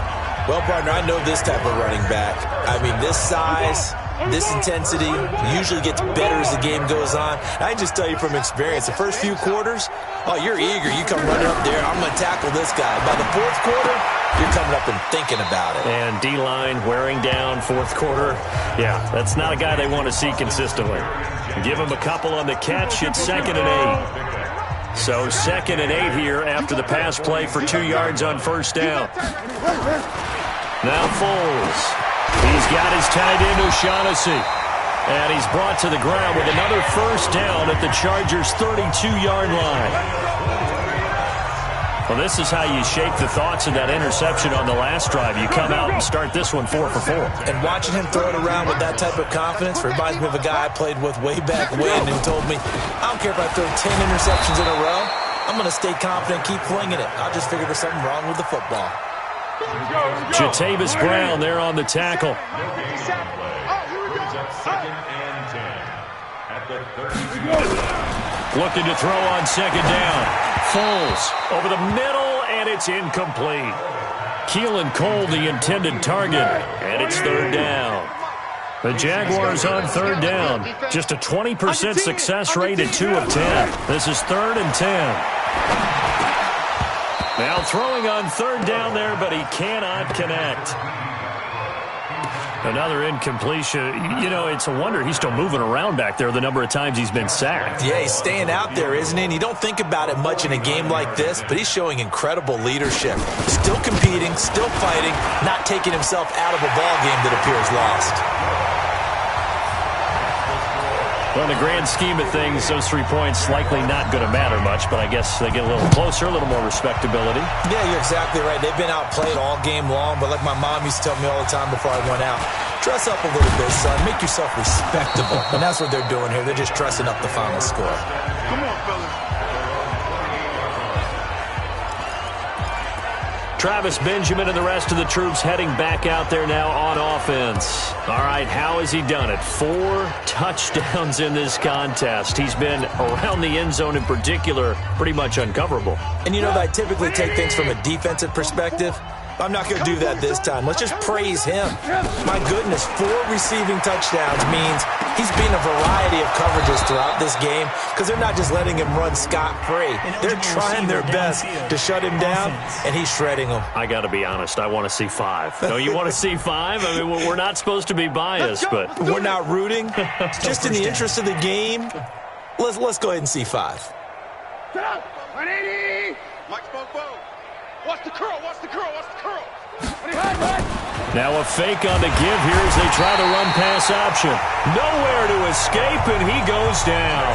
Well, partner, I know this type of running back. I mean, this size, this intensity usually gets better as the game goes on. I can just tell you from experience, the first few quarters, oh, you're eager. You come running up there, I'm going to tackle this guy. By the fourth quarter, you're coming up and thinking about it. And D-line wearing down fourth quarter. Yeah, that's not a guy they want to see consistently. Give him a couple on the catch. It's 2nd and 8. So 2nd and 8 here after the pass play for 2 yards on first down. Now Foles. He's got his tight end O'Shaughnessy. And he's brought to the ground with another first down at the Chargers' 32-yard line. Well, this is how you shake the thoughts of that interception on the last drive. You come out and start this one 4 for 4. And watching him throw it around with that type of confidence reminds me of a guy I played with way back when who told me, I don't care if I throw 10 interceptions in a row. I'm going to stay confident, keep flinging it. I just figured there's something wrong with the football. Jatavis Brown there on the tackle. Looking to throw on second down. Foles over the middle, and it's incomplete. Keelan Cole, the intended target, and it's third down. The Jaguars on third down. Just a 20% success rate at 2 of 10. This is 3rd and 10. Now throwing on third down there, but he cannot connect. Another incompletion. You know, it's a wonder he's still moving around back there the number of times he's been sacked. Yeah, he's staying out there, isn't he? And you don't think about it much in a game like this, but he's showing incredible leadership. Still competing, still fighting, not taking himself out of a ball game that appears lost. Well, in the grand scheme of things, those 3 points likely not going to matter much, but I guess they get a little closer, a little more respectability. Yeah, you're exactly right. They've been outplayed all game long, but like my mom used to tell me all the time before I went out, dress up a little bit, son. Make yourself respectable. And that's what they're doing here. They're just dressing up the final score. Come on, fellas. Travis Benjamin and the rest of the troops heading back out there now on offense. All right, how has he done it? 4 touchdowns in this contest. He's been around the end zone in particular, pretty much uncoverable. And you know, I typically take things from a defensive perspective. I'm not going to do that this time. Let's just praise him. My goodness, 4 receiving touchdowns means he's been a variety of coverages throughout this game because they're not just letting him run scot-free. They're trying their best to shut him down, and he's shredding them. I got to be honest, I want to see 5. No, you want to see 5? I mean, we're not supposed to be biased, but we're not rooting. Just in the interest of the game, let's go ahead and see 5. 180. Mike spoke. Watch the curl. now a fake on the give here as they try the run-pass option. Nowhere to escape, and he goes down.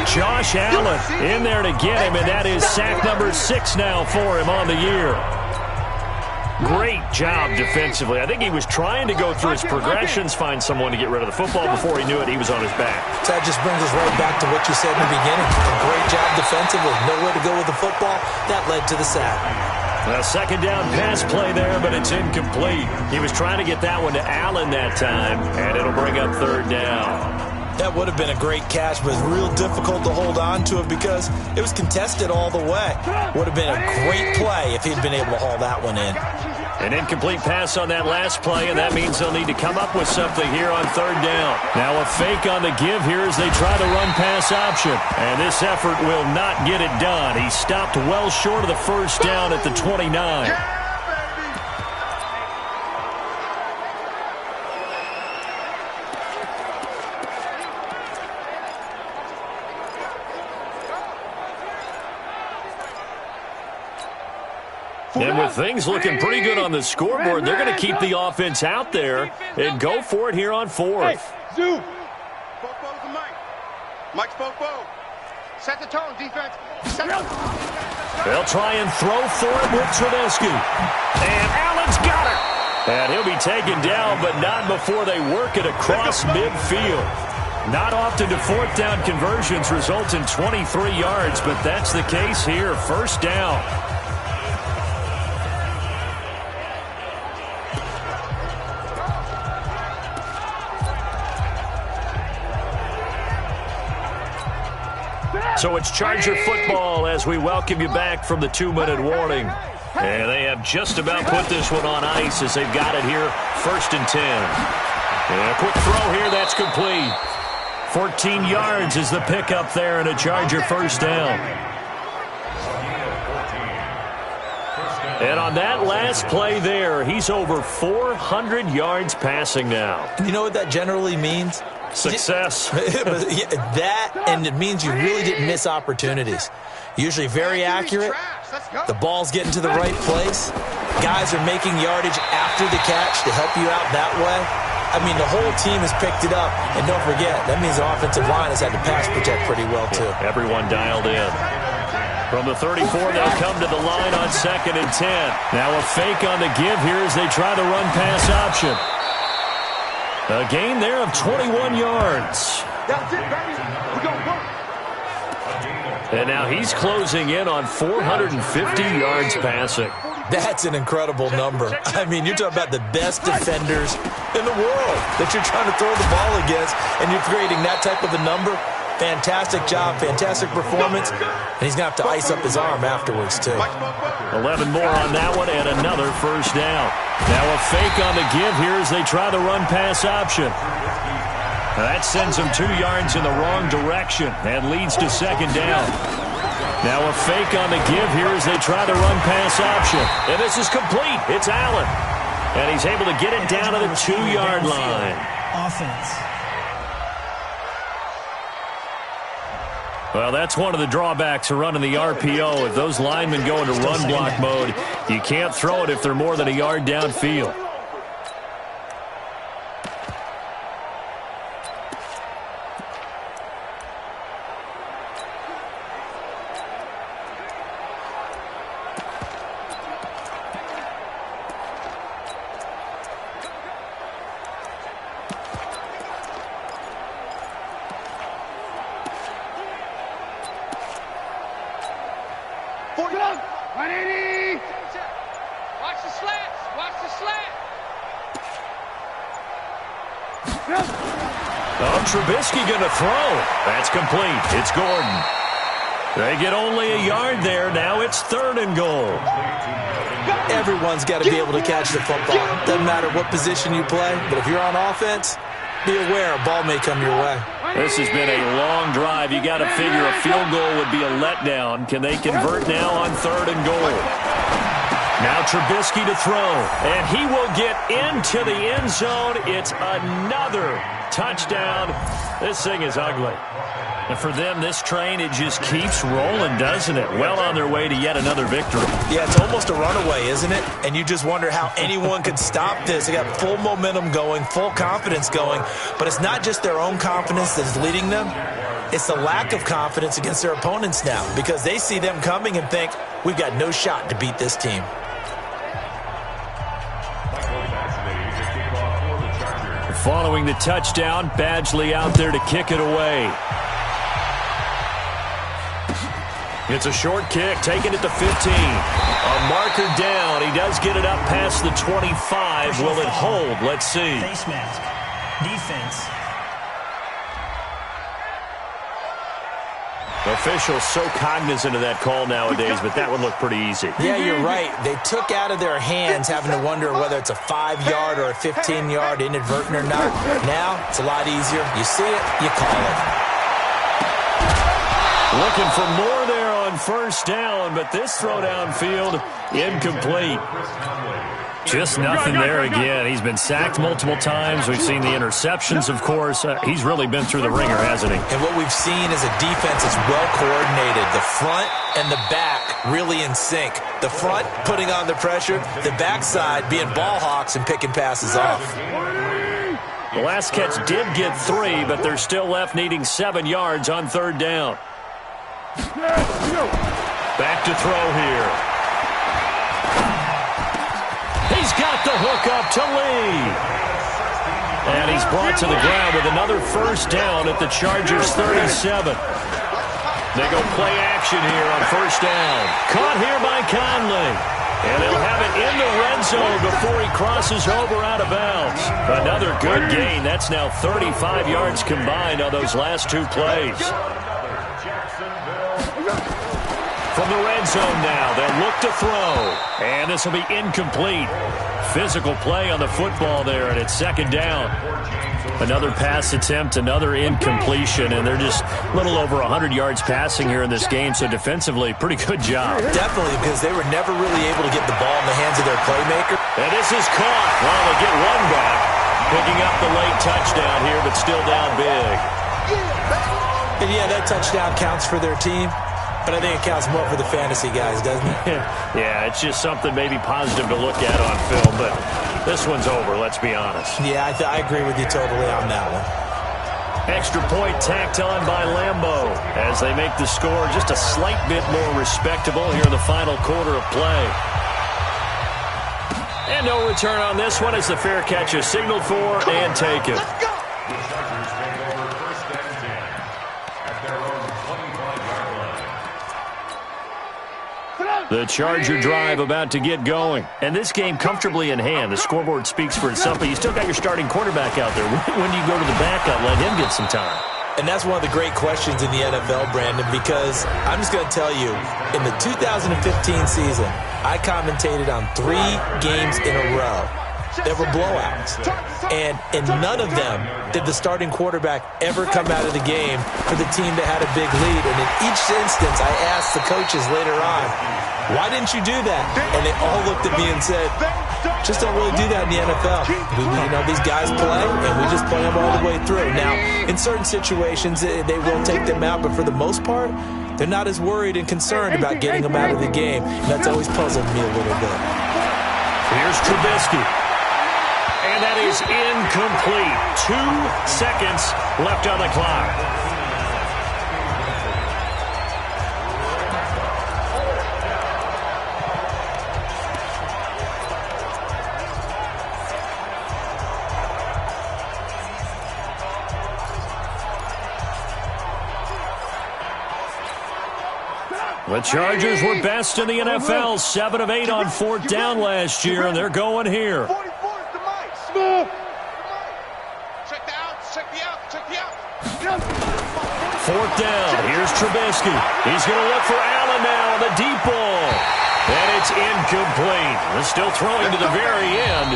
Josh Allen in there to get him, and that is sack number 6 now for him on the year. Great job defensively. I think he was trying to go through his progressions, find someone to get rid of the football. Before he knew it, he was on his back. That just brings us right back to what you said in the beginning. A great job defensively. Nowhere to go with the football. That led to the sack. A second down pass play there, but it's incomplete. He was trying to get that one to Allen that time, and it'll bring up 3rd down. That would have been a great catch, but it's real difficult to hold on to it because it was contested all the way. Would have been a great play if he'd been able to haul that one in. An incomplete pass on that last play, and that means they'll need to come up with something here on 3rd down. Now a fake on the give here as they try the run-pass option. And this effort will not get it done. He stopped well short of the 1st down at the 29. And with things looking pretty good on the scoreboard, they're going to keep the offense out there and go for it here on 4th. Zoo. Mike spoke. Set the tone, defense. They'll try and throw for it with Trubisky. And Allen's got it. And he'll be taken down, but not before they work it across midfield. Not often do 4th down conversions result in 23 yards, but that's the case here. 1st down. So it's Charger football as we welcome you back from the 2-minute warning. And they have just about put this one on ice as they've got it here, 1st and 10. And a quick throw here, that's complete. 14 yards is the pickup there and a Charger 1st down. And on that last play there, he's over 400 yards passing now. You know what that generally means? Success. That, and it means you really didn't miss opportunities. Usually very accurate. The ball's getting to the right place. Guys are making yardage after the catch to help you out that way. I mean, the whole team has picked it up. And don't forget, that means the offensive line has had to pass protect pretty well, too. Everyone dialed in. From the 34, they'll come to the line on 2nd and 10. Now a fake on the give here as they try the run-pass option. A gain there of 21 yards. That's it, baby. We're going to work. And now he's closing in on 450 yards passing. That's an incredible number. I mean, you're talking about the best defenders in the world that you're trying to throw the ball against, and you're creating that type of a number. Fantastic job, fantastic performance, and he's going to have to ice up his arm afterwards, too. 11 more on that one, and another 1st down. Now a fake on the give here as they try the run-pass option. That sends him 2 yards in the wrong direction and leads to 2nd down. Now a fake on the give here as they try the run-pass option. And this is complete. It's Allen. And he's able to get it down to the 2-yard line. Offense. Well, that's one of the drawbacks of running the RPO. If those linemen go into run block mode, you can't throw it if they're more than a yard downfield. Trubisky going to throw. That's complete. It's Gordon. They get only a yard there. Now it's 3rd and goal. Everyone's got to be able to catch the football. Doesn't matter what position you play, but if you're on offense, be aware a ball may come your way. This has been a long drive. You got to figure a field goal would be a letdown. Can they convert now on 3rd and goal? Now Trubisky to throw, and he will get into the end zone. It's another touchdown. This thing is ugly. And for them, this train, it just keeps rolling, doesn't it? Well on their way to yet another victory. Yeah, it's almost a runaway, isn't it? And you just wonder how anyone could stop this. They got full momentum going, full confidence going. But it's not just their own confidence that's leading them. It's the lack of confidence against their opponents now, because they see them coming and think, we've got no shot to beat this team. Following the touchdown, Badgley out there to kick it away. It's a short kick, taking it to 15. A marker down. He does get it up past the 25. Will it hold? Let's see. Face mask. Defense. Officials so cognizant of that call nowadays, but that would look pretty easy. Yeah, you're right. They took out of their hands having to wonder whether it's a 5-yard or a 15-yard inadvertent or not. Now, it's a lot easier. You see it, you call it. Looking for more there on 1st down, but this throw downfield, incomplete. Just nothing there again. He's been sacked multiple times. We've seen the interceptions, of course. He's really been through the ringer, hasn't he? And what we've seen is a defense that's well coordinated. The front and the back really in sync. The front putting on the pressure, the backside being ball hawks and picking passes off. The last catch did get 3, but they're still left needing 7 yards on 3rd down. Back to throw here. He's got the hook up to Lee. And he's brought to the ground with another 1st down at the Chargers' 37. They go play action here on 1st down. Caught here by Conley. And he'll have it in the red zone before he crosses over out of bounds. Another good gain. That's now 35 yards combined on those last 2 plays. From the red zone now, they'll look to throw. And this will be incomplete. Physical play on the football there, and it's 2nd down. Another pass attempt, another incompletion, and they're just a little over 100 yards passing here in this game, so defensively, pretty good job. Definitely, because they were never really able to get the ball in the hands of their playmaker. And this is caught. Well, they get one back, picking up the late touchdown here, but still down big. And yeah, that touchdown counts for their team. But I think it counts more for the fantasy guys, doesn't it? Yeah, it's just something maybe positive to look at on film, but this one's over, let's be honest. Yeah, I agree with you totally on that one. Extra point tacked on by Lambeau as they make the score just a slight bit more respectable here in the final quarter of play. And no return on this one as the fair catch is signaled for and taken. The Charger drive about to get going. And this game comfortably in hand. The scoreboard speaks for itself, but you still got your starting quarterback out there. When do you go to the backup, let him get some time? And that's one of the great questions in the NFL, Brandon, because I'm just going to tell you, in the 2015 season, I commentated on 3 games in a row that were blowouts. And in none of them did the starting quarterback ever come out of the game for the team that had a big lead. And in each instance, I asked the coaches later on, why didn't you do that? And they all looked at me and said, just don't really do that in the NFL. These guys play, and we just play them all the way through. Now, in certain situations, they will take them out, but for the most part, they're not as worried and concerned about getting them out of the game. And that's always puzzled me a little bit. Here's Trubisky. And that is incomplete. 2 seconds left on the clock. The Chargers were best in the NFL, 7 of 8 on 4th down last year, and they're going here. 4th down. Here's Trubisky. He's going to look for Allen now on the deep ball. And it's incomplete. They're still throwing to the very end,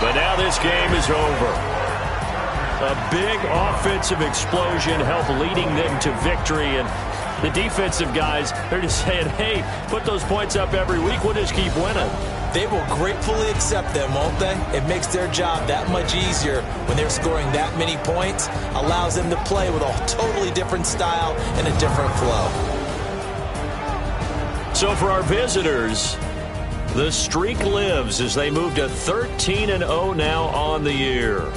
but now this game is over. A big offensive explosion helped leading them to victory, and the defensive guys, they're just saying, hey, put those points up every week. We'll just keep winning. They will gratefully accept them, won't they? It makes their job that much easier when they're scoring that many points, allows them to play with a totally different style and a different flow. So for our visitors, the streak lives as they move to 13-0 now on the year.